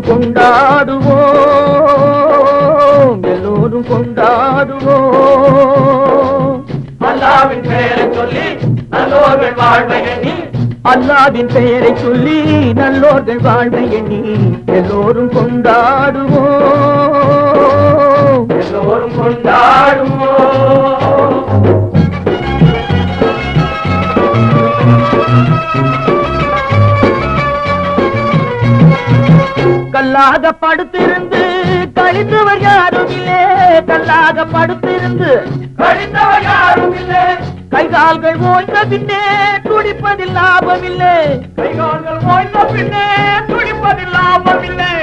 கொண்டாடுவோம், எல்லோரும் கொண்டாடுவோம். அல்லாவின் பெயரை சொல்லி நல்லோர்கள் வாழ்வை எண்ணி, அல்லாவின் பெயரை சொல்லி நல்லோர்கள் வாழ்வை எண்ணி எல்லோரும் கொண்டாடுவோம், எல்லோரும் கொண்டாடுவோம். கல்லாக படுத்திருந்து கழித்தவர் யாரும் இல்லை, கல்லாக படுத்திருந்து கழித்தவர் யாரும் இல்லை. கைகால்கள் ஓய்ந்த பின்னே துடிப்பதில் லாபமில்லை, கைகால்கள் ஓய்ந்த பின்னே துடிப்பதில் லாபமில்லை.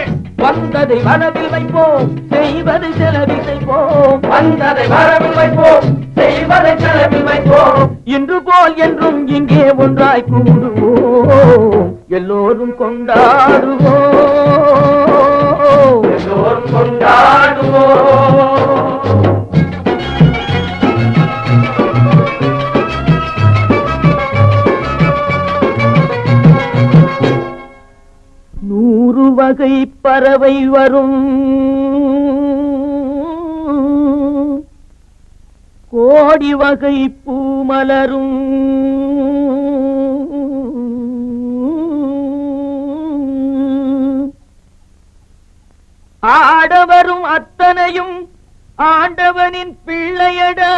வந்ததை வரவில் வைப்போம், செய்வதை செலவில் செய்வோம், வந்ததை வரவில் வைப்போம், செய்வதை செலவில் வைப்போம். இன்று போல் என்றும் இங்கே ஒன்றாய் கூடுவோம், எல்லோரும் கொண்டாடுவோம், எல்லோரும் கொண்டாடுவோம். நூறு வகை பறவை வரும், கோடி வகை பூமலரும், ஆடவரும் அத்தனையும் ஆண்டவனின் பிள்ளையடா,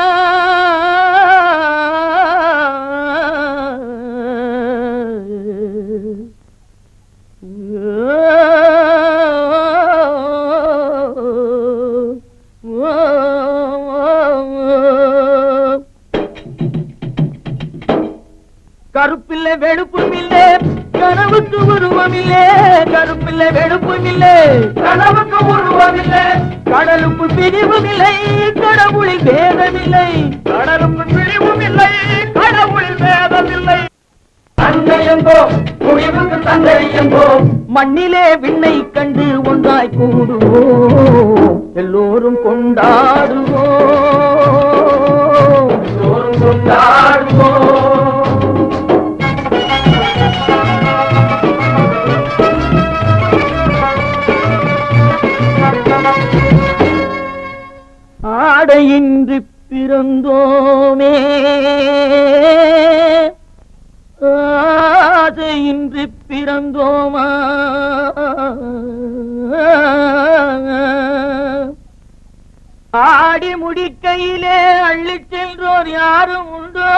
கருப்பில்லை வெளுப்பும் இல்லை கனவுக்கு உருவமில்லை, கருப்பில்லை வெளுப்பும் இல்லை கனவுக்கு உருவமில்லை. கடலுக்கு பிரிவும் இல்லை கடவுளில் வேதமில்லை, கடலுக்கு பிரிவும் இல்லை கடவுளில் வேதமில்லை. அன்னை என்போம் முடிவுக்கு தந்தை என்போம், மண்ணிலே விண்ணை கண்டு ஒன்றாய் கூடுவோம், எல்லோரும் கொண்டாடுவோம், எல்லோரும் கொண்டாடுவோம். ஆடையின்றி பிறந்தோமே, ஆசையின்றி பிறந்தோமா, ஆடி முடிக்கையிலே அள்ளிச் சென்றோர் யாரும் உண்டோ,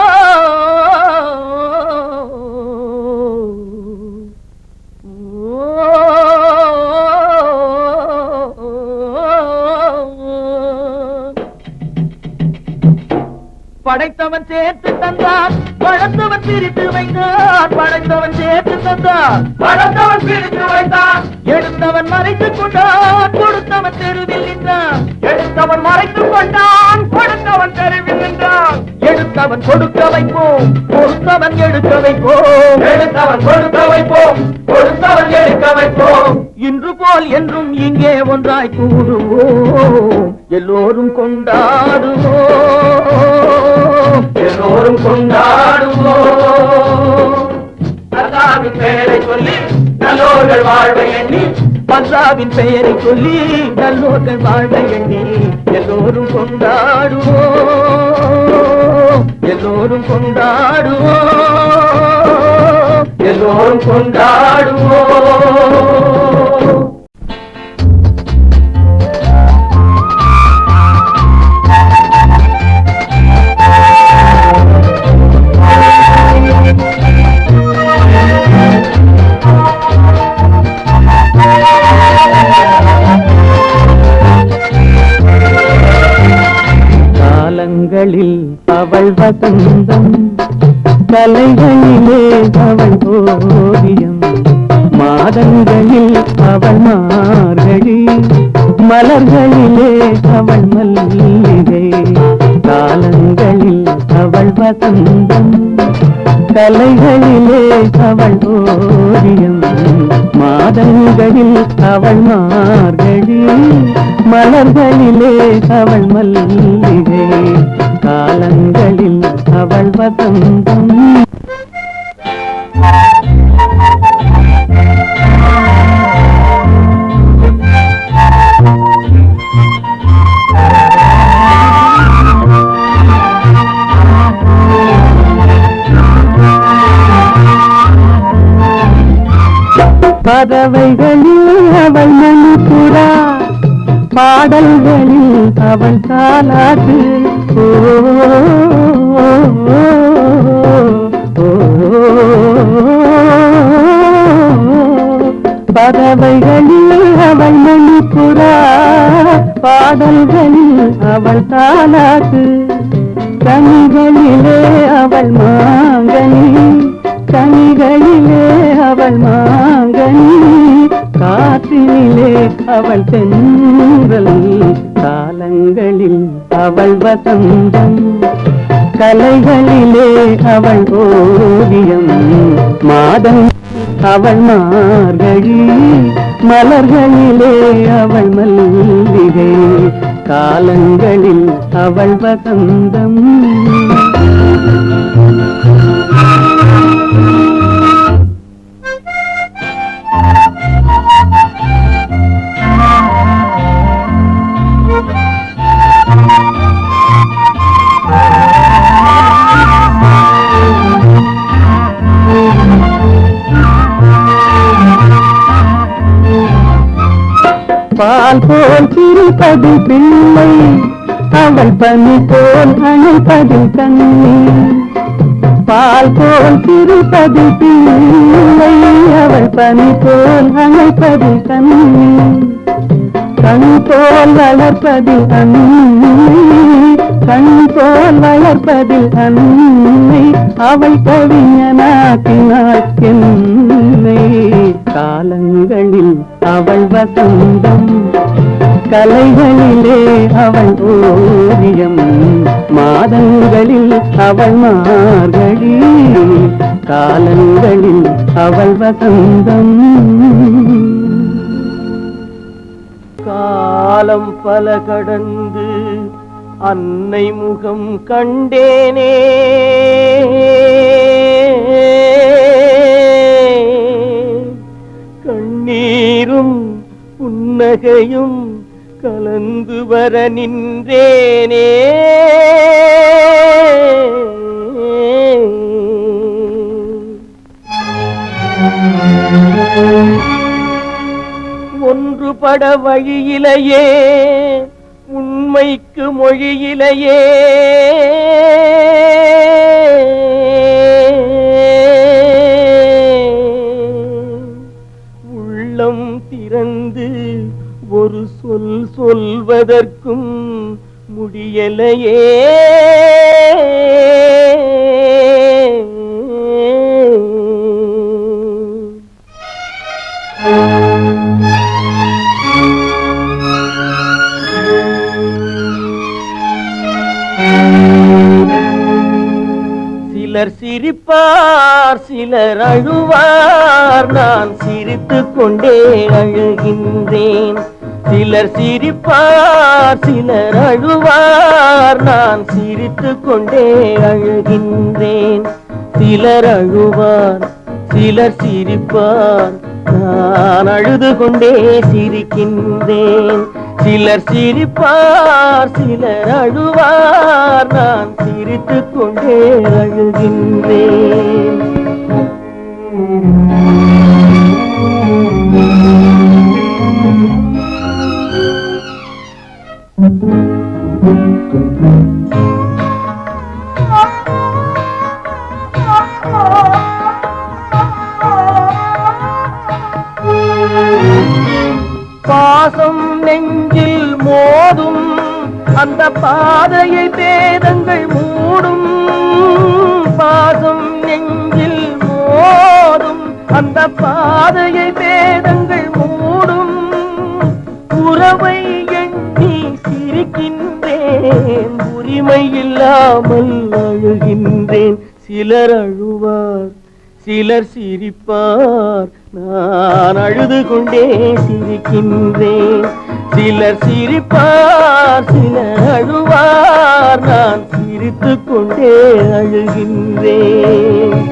படைத்தவன் சேர்த்து தந்தான் படைத்தவன் பிரித்து வைத்தான், படைத்தவன் சேர்த்து தந்தான் படைத்தவன் பிரித்து வைத்தான், எடுத்தவன் மறைத்துக் கொண்டான் கொடுத்தவன் தெருவில் நின்றான், எடுத்தவன் மறைத்துக் கொண்டான் கொடுத்தவன் தெருவில் நின்றான். எடுத்தவன் கொடுக்க வைப்போம் கொடுத்தவன் எடுக்க வைப்போம், எடுத்தவன் கொடுக்க வைப்போம் கொடுத்தவன் எடுக்க வைப்போம். இன்று போல் என்றும் இங்கே ஒன்றாய் கூடுவோம், எல்லோரும் கொண்டாடுவோம், எல்லோரும் கொண்டாடுவோம். அல்லாவின் பெயரை சொல்லி நல்லோர்கள் வாழ்வை எண்ணி, அல்லாவின் பெயரை சொல்லி நல்லோர்கள் வாழ்வை எண்ணி எல்லோரும் கொண்டாடுவோம், எல்லோரும் கொண்டாடுவோம், எல்லோரும் கொண்டாடுவோம். காலங்களில் அவள் வசந்தம், கலைகளிலே அவள் ஓவியம், மாதங்களில் அவள் மார்கழி, மலர்களிலே அவள் மல்லிகை. காலங்களில் அவள் வசந்தம், கலைகளிலே அவள் ஓவியம், மாதங்களில் அவள் மார்கழி, மலர்களிலே அவள் மல்லிகை. காலங்களில் அவள் வசந்தம். பறவைகளில் அவள் மணிப்புறா, பாடல்களில் அவள் தாலாட்டு. ஓ பறவைகளில் அவள் மணிப்புறா, பாடல்களில் அவள் தாலாட்டு. கனிகளிலே அவள் மாங்கனி, கனிகளிலே அவள் மாங்கனி, காற்றினிலே அவள் தென்றல், காலங்களில் அவள் வசந்தம், கலைகளிலே அவள் ஓவியம், மாதம் அவள் மார்கழி, மலர்களிலே அவள் மல்லிகை, காலங்களில் அவள் வசந்தம். பால் போல் சிரிப்பது பிள்ளை, அவள் பனி போல் அணைப்பது கண்ணி. பால் போல் சிரிப்பது பிள்ளை, அவள் பனி போல் அணைப்பது கண்ணி. கண் போல் வளர்ப்பதில் அன்னை, கண் போல் வளர்ப்பதில் அன்னை, அவள் கவிஞனாக்கினாள் என்னை, காலங்களில் அவள் வசந்தம், கலைகளிலே அவள் ஓவியம், மாதங்களில் அவள் மார்கழி, காலங்களில் அவள் வசந்தம். காலம் பல கடந்து அன்னை முகம் கண்டேனே, கண்ணீரும் புன்னகையும் கலந்து வர நின்றேனே. ஒன்றுபட வழியிலேயே, உண்மைக்கு மொழியிலேயே, உள்ளம் திறந்து ஒரு சொல் சொல்வதற்கும் முடியலையே. சிலர் சிரிப்பார், சிலர் அழுவார், நான் சிரித்துக் கொண்டே அழுகின்றேன். சிலர் சிரிப்பார், சிலர் அழுவார், நான் சிரித்துக் கொண்டே அழுகின்றேன். சிலர் அழுவார், சிலர் சிரிப்பார், நான் அழுது கொண்டே சிரிக்கின்றேன். சிலர் சிரிப்பார், சிலர் அழுவார், நான் சிரித்துக் கொண்டே அழுகின்றேன். பாசம் நெஞ்சில் மோதும், அந்த பாதையை பேதங்கள் மூடும். பாசம் நெஞ்சில் மோதும், அந்த பாதையை பேதங்கள் மூடும். உறவை எண்ணி சிரிக்கின்றேன், உரிமை இல்லாமல் அழுகின்றேன். சிலர் அழுவார், சிலர் சிரிப்பார், நான் அழுது கொண்டே சிரிக்கின்றேன். சிலர் சிரிப்பார், சிலர் அழுவார், நான் சிரித்துக் கொண்டே அழுகின்றேன்.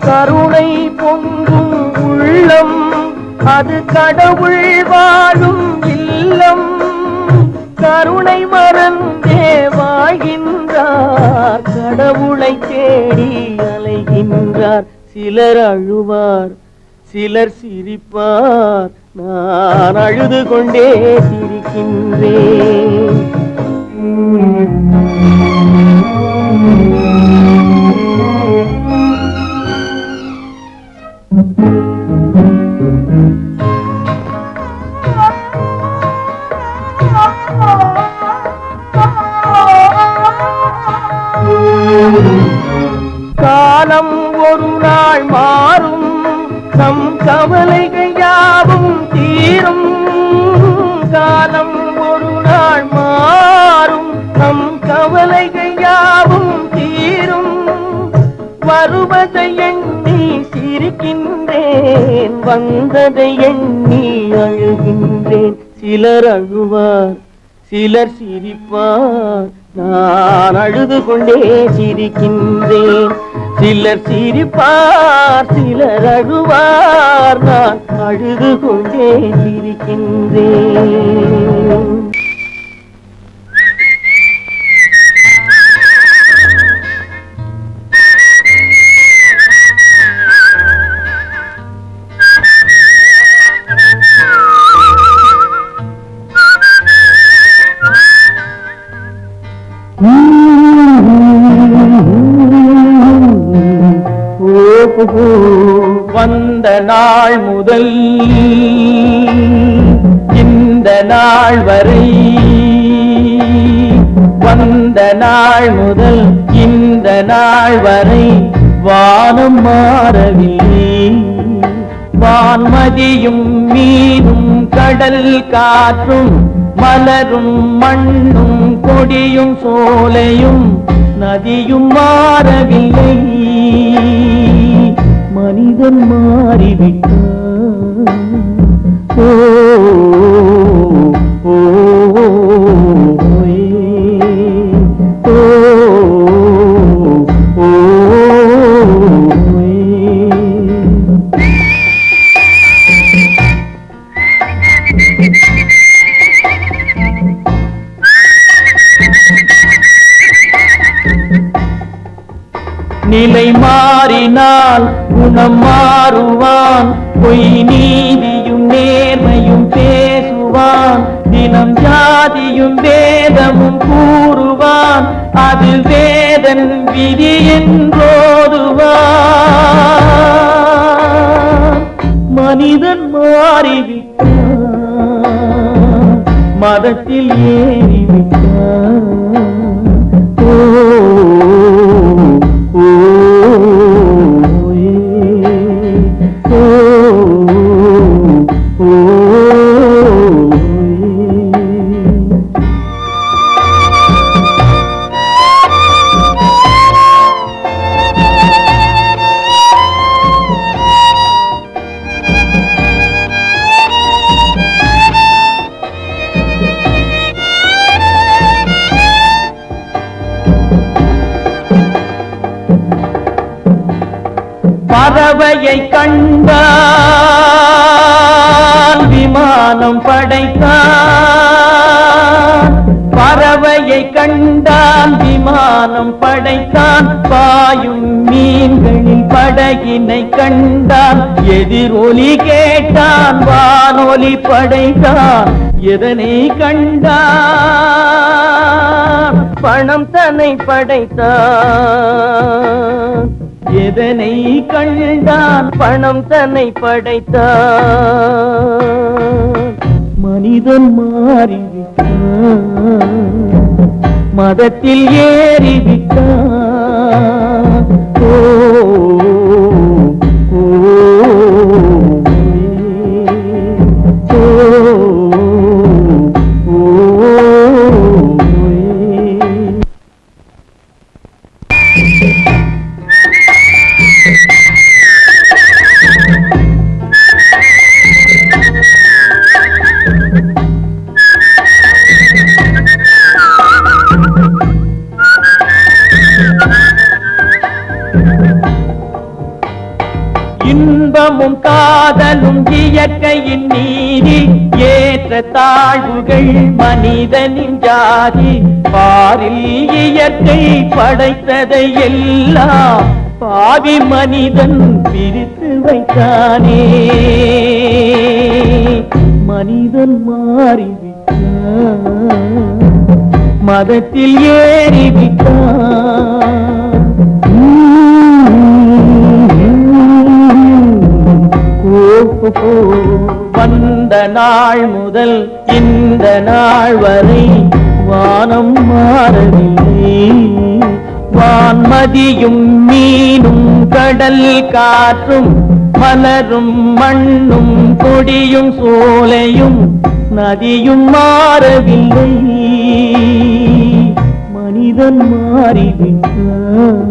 கருணை பொங்கும் உள்ளம் அது கடவுள் வாழும் இல்லம். கருணை மறந்தே வாழ்கின்றார், கடவுளை தேடி அலைகின்றார். சிலர் அழுவார், சிலர் சிரிப்பார், நான் அழுது கொண்டே சிரிக்கின்றேன். காலம் ஒரு நாள் மாறும், நம் கவலைகள் யாவும் தீரும். காலம் ஒரு நாள் மாறும், நம் கவலைகள் யாவும் தீரும். வருவதை எண்ணி சிரிக்கின்றேன், வந்ததை எண்ணி அழுகின்றேன். சிலர் அழுவார், சிலர் சிரிப்பார், நான் அழுது கொண்டே சிரிக்கின்றேன். சிலர் சிரிப்பார், சிலர் அழுவார், நான் அழுது கொண்டே சிரிக்கின்றேன். வந்த நாள் முதல் இந்த நாள் வரை, வந்த நாள் முதல் இந்த நாள் வரை வானம் மாறவில்லை. வான்மதியும் மீனும் கடல் காற்றும் மலரும் மண்ணும் கொடியும் சோலையும் நதியும் மாறவில்லை. மனிதன் மாறிவிட்டான். ஓ ஓ ஓ ஓ நிலை மாறினால் குணம் மாறுவான், பொய் நீதியும் நேர்மையும் பேசுவான். தினம் ஜாதியும் வேதமும் கூறுவான், அது வேதன் விதி என்றோதுவான். மனிதன் மாறிவிட்டான், மதத்தில் ஏறிவிட்டான். ஓ பறவையை கண்டால் விமானம் படைத்தான். பறவையை கண்டால் விமானம் படைத்தான். பாயும் மீன்களில் படகினை கண்டான். எதிரொலி கேட்டான், வானொலி படைத்தான். எதனை கண்டான்? பணம் தன்னை படைத்தான். எதனை கண்டான்? பணம் தன்னை படைத்தான். மனிதன் மாறிவிட்டான், மதத்தில் ஏறிவிட்டான். ஓ ஓ இன்பமும் காதலும் இயற்கையின் நீதி ஏற்ற தாழ்வுகள் மனிதனின் ஜாதி பாரில் இயற்கை படைத்ததை எல்லாம் பாவி மனிதன் பிரித்து வைத்தானே மனிதன் மாறிவிட்டான் மதத்தில் ஏறிவிட்டான் வந்த நாள் முதல் இந்த நாள் வரை வானம் மாறவில்லை வான்மதியும் மீனும் கடல் காற்றும் மலரும் மண்ணும் கொடியும் சோலையும் நதியும் மாறவில்லை மனிதன் மாறிவிட்டான்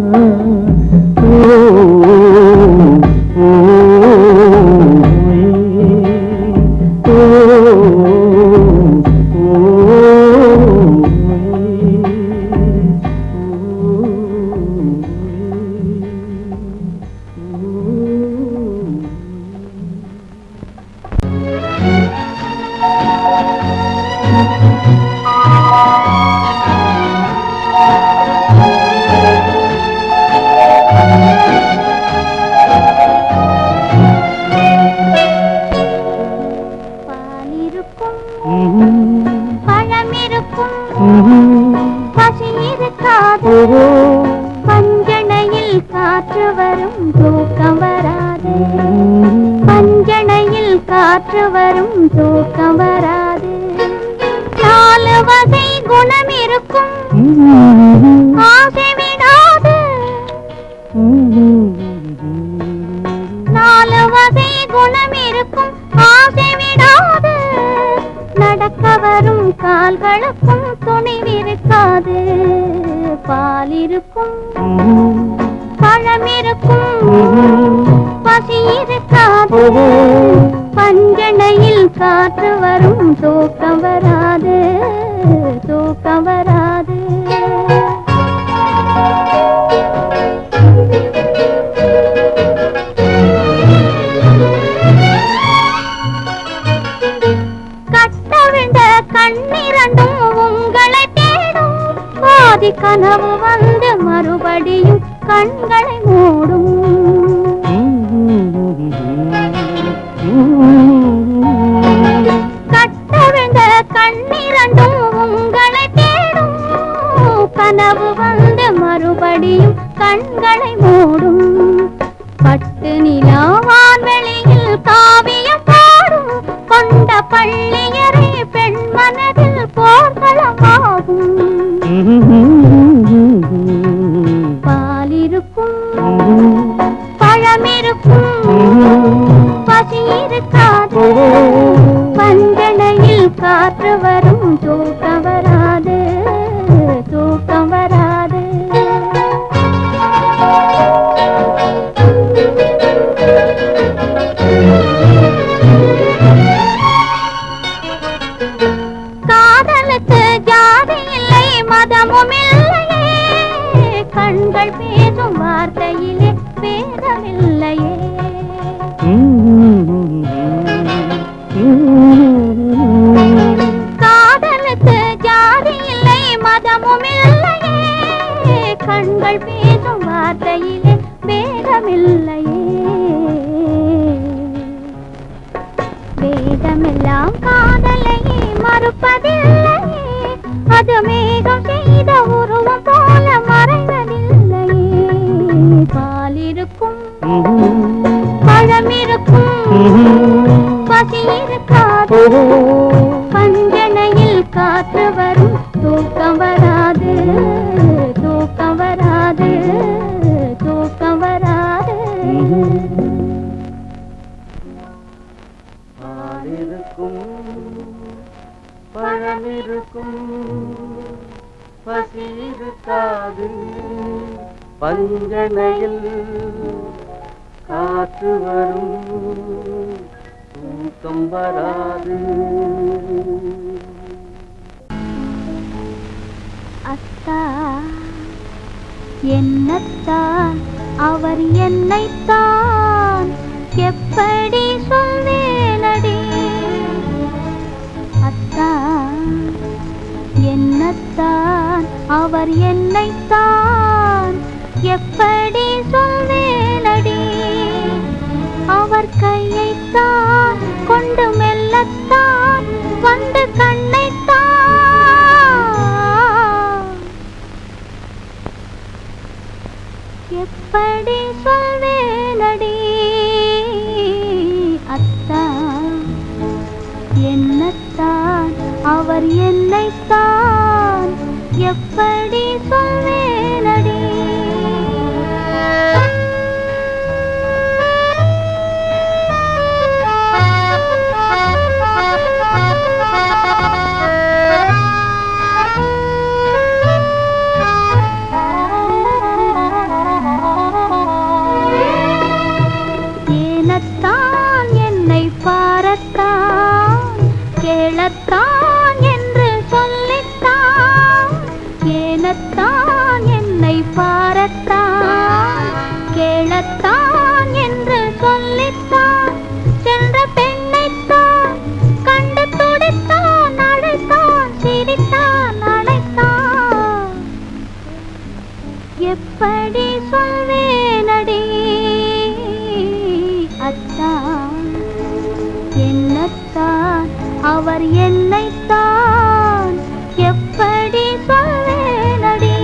பஞ்சனையில் காற்று வரும் தூக்கம் வராது பஞ்சனையில் காற்று வரும் தூக்கம் வராது 4 வகை குணம் இருக்கும் ஆசை விடாது 4 வகை குணம் இருக்கும் ஆசை விடாது நடக்க வரும் கால்களுக்கும் துணிவிருக்காது பால் இருக்கும் பழம் இருக்கும் பசி இருக்காது பஞ்சனையில் காற்று வரும் தூக்கம் வராது தூக்கம் வராது கட்டவிழ்ந்த கண்ணிரண்டும் உங்களை தேடும் பாதி கனவு வந்து மறுபடியும் கண்களை மூடும் கட்டவிழ்ந்த கண்ணிரண்டும் உங்களை தேடும் கனவு வந்து மறுபடியும் கண்களை மூடும் பட்டு நிலா வான்வெளியில் காவியம் பாடும் கொண்ட பள்ளியறை பெண் மனதில் போர்க்களமாகும் பால் இருக்கும் பழம் இருக்கும் பசி இருக்காது பஞ்சனையில் காற்று வரும் தூக்கம் வராது தூக்கம் வராது காதலுக்கு ஜாதி இல்லை மதமும் இல்லையே கண்கள் பேசும் வார்த்தையிலே பேதமில்லையே காதலுக்கு ஜாதி இல்லை மதமும் இல்லையே கண்கள் பேசும் வார்த்தையிலே பேதமில்லையே வேதமெல்லாம் காதலையே மறுப்பதில்லையே அது மேகம் செய்த உருவம் போல மறைவதில்லையே பால் இருக்கும் பழம் இருக்கும் பசி இருக்காது பஞ்சனையில் காற்று வரும் தூக்கம் வராது தூக்கம் வராது தூக்கம் வராது பால் இருக்கும் பழம் இருக்கும் பசி இருக்காது பஞ்சனையில் காற்று வரும் தூக்கம் வராது அத்தா என்னத்தான் அவர் என்னைத்தான் எப்படி சொல்வேனடி அத்தா என்னத்தான் அவர் என்னைத்தான் எப்படி சொல்வேனடி அவர் கையைத்தான் கொண்டு மெல்லத்தான் வந்து கண்ணைத்தான் எப்படி சொல்வேனடி அத்தா என்னத்தான் அவர் என்னைத்தான் எப்படி சொல்வேனடி ஏனத்தான் என்னை பாரத்தான் கேளத்தான் என்று சொல்லித்தான் ஏனத்தான் என்னை பாரத்தான் கேளத்தான் என்று சொல்லித்தான் சென்ற பெண்ணைத்தான் கண்டு துடித்தான் அழைத்தான் சிரித்தான் அழைத்தான் எப்படி சொல்வேனடி அத்தா என்னத்தான் அவர் என்னைத்தான் எப்படி சொல்வேனடி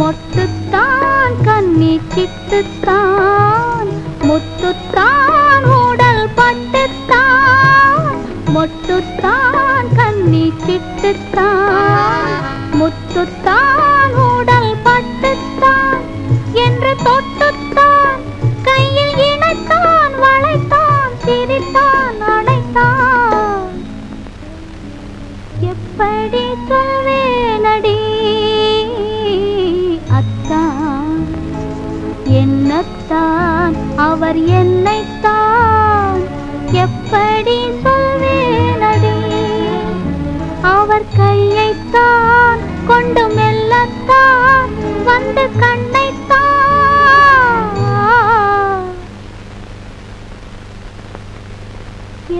மொட்டுத்தான் கண்ணி சிட்டுத்தான் முத்துத்தான் உடல் பட்டுத்தான் மொட்டுத்தான் கண்ணி சிட்டுத்தான் முத்துத்தான் உடல் பட்டுத்தான் என்று தொட்டுத்தான் கையில் இணைத்தான் வளைத்தான் சிரித்தான் அழைத்தான் எப்படி சொல்வேனடி அத்தா என்னத்தான் அவர் என்னைத்தான் எப்படி சொல்வேனடி அவர் கையைத்தான் கொண்டு மெல்லத்தான் வந்து கண்ணைத்தான்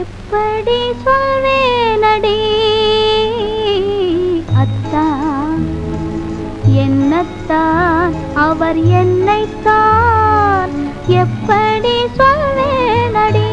எப்படி சொல்வேனடி அத்தா என்னத்தான் அவர் என்னைத்தான் எப்படி சொல்வேனடி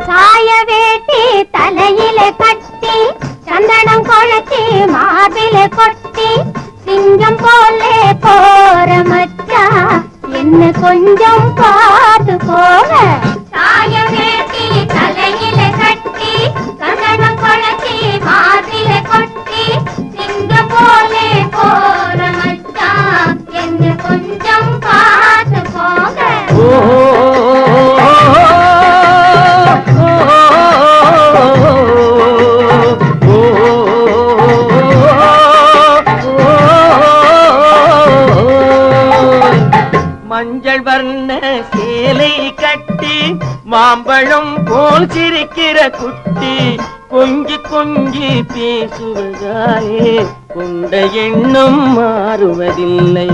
சாய வேட்டி தலையில கட்டி சந்தனம் குழச்சி மார்பில கொட்டி சிங்கம் போலே போற மச்சா என்ன கொஞ்சம் பார்த்து போக சாய வேட்டி தலையில கட்டி சந்தனம் குழச்சி மார்பில கொட்டி சிங்கம் போலே போற மச்சா என்ன கொஞ்சம் பார்த்து போக மஞ்சள் வர்ண சேலை கட்டி மாம்பழம் போல் சிரிக்கிற குட்டி கொஞ்சி கொஞ்சி பேசுவதாலே கொண்ட எண்ணம் மாறுவதில்லை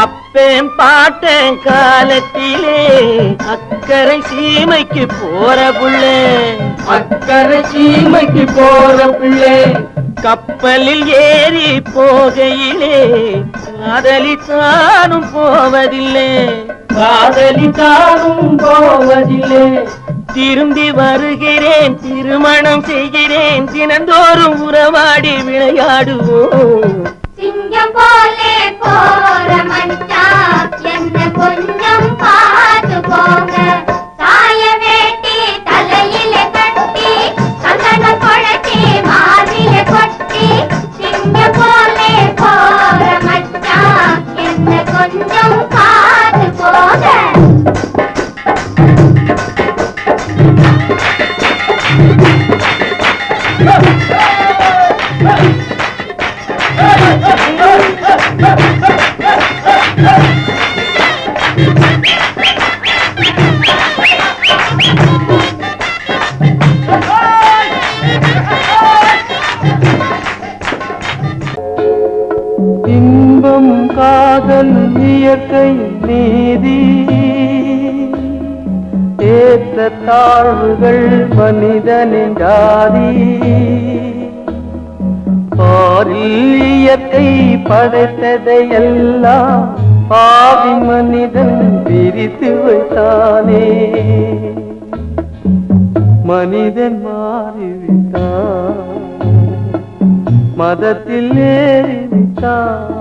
அப்பேன் பாட்டேன் காலத்திலே அக்கறை சீமைக்கு போற புள்ளே, அக்கறை சீமைக்கு போற பிள்ளை. கப்பலில் ஏறி போகையிலே காதலித்தானும் போவதில்லை, காதலித்தானும் போவதில்லை. திரும்பி வருகிறேன் திருமணம் செய்கிறேன் தினந்தோறும் உறவாடி விளையாடுவோம். சிங்கம் போலே போற மச்சான் என்ன கொஞ்சம் பார்த்து போங்க. சாய வேட்டி தலையில கட்டி சந்தனம் குழச்சி மார்பில கொட்டி. சிங்கம் போலே போற மச்சான் என்ன கொஞ்சம் பார்த்து போங்க. இன்பம் காதல் இயற்கை நீதி, ஏற்ற தாழ்வுகள் மனிதனின் ஜாதி. பாரில் இயற்கை படைத்ததையெல்லாம் பாவி மனிதன் பிரித்து வைத்தானே. மனிதன் மாறிவிட்டான், மதத்தில் ஏறிவிட்டான்.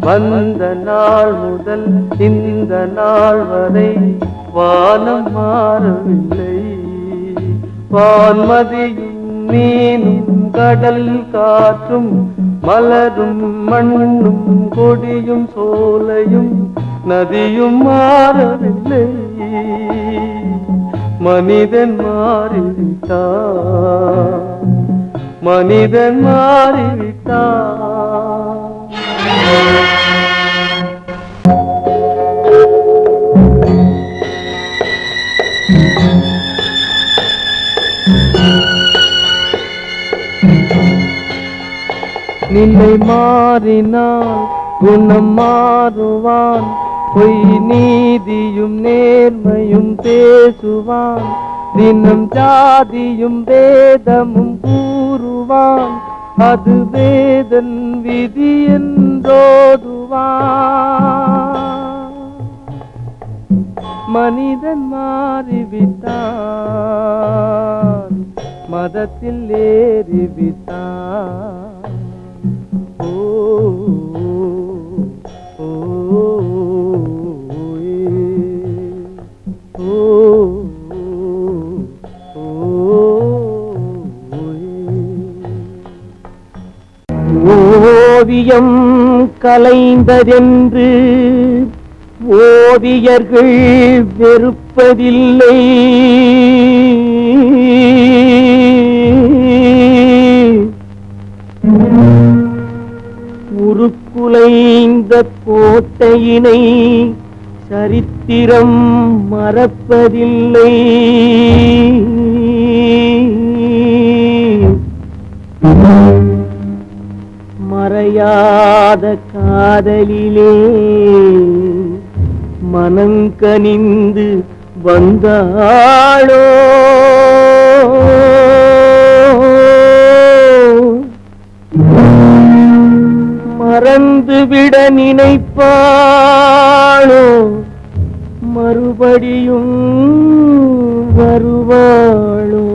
வந்த நாள் முதல் இந்த நாள் வரை வானம் மாறவில்லை. வான்மதியும் மீனும் கடல் காற்றும் மலரும் மண்ணும் கொடியும் சோலையும் நதியும் மாறவில்லை. மனிதன் மாறிவிட்டான், மனிதன் மாறிவிட்டான். நிலை மாறினால் குணம் மாறுவான், பொய் நீதியும் நேர்மையும் பேசுவான். தினம் ஜாதியும் வேதமும் கூறுவான், அது வேதன் விதி என்றோடுவான். மனிதன் மாறிவிட்டான், மதத்தில் ஏறிவிட்டான். ஓ ஓ ஓவியம் கலைந்ததென்று ஓவியர்கள் வெறுப்பதில்லை. உருக்குலைந்த கோட்டையினை சரித்திரம் மறப்பதில்லை. மறையாத காதலிலே மனங்கனிந்து வந்தாளோ, மறந்துவிட நினைப்பாளோ, மறுபடியும் வருவாளோ.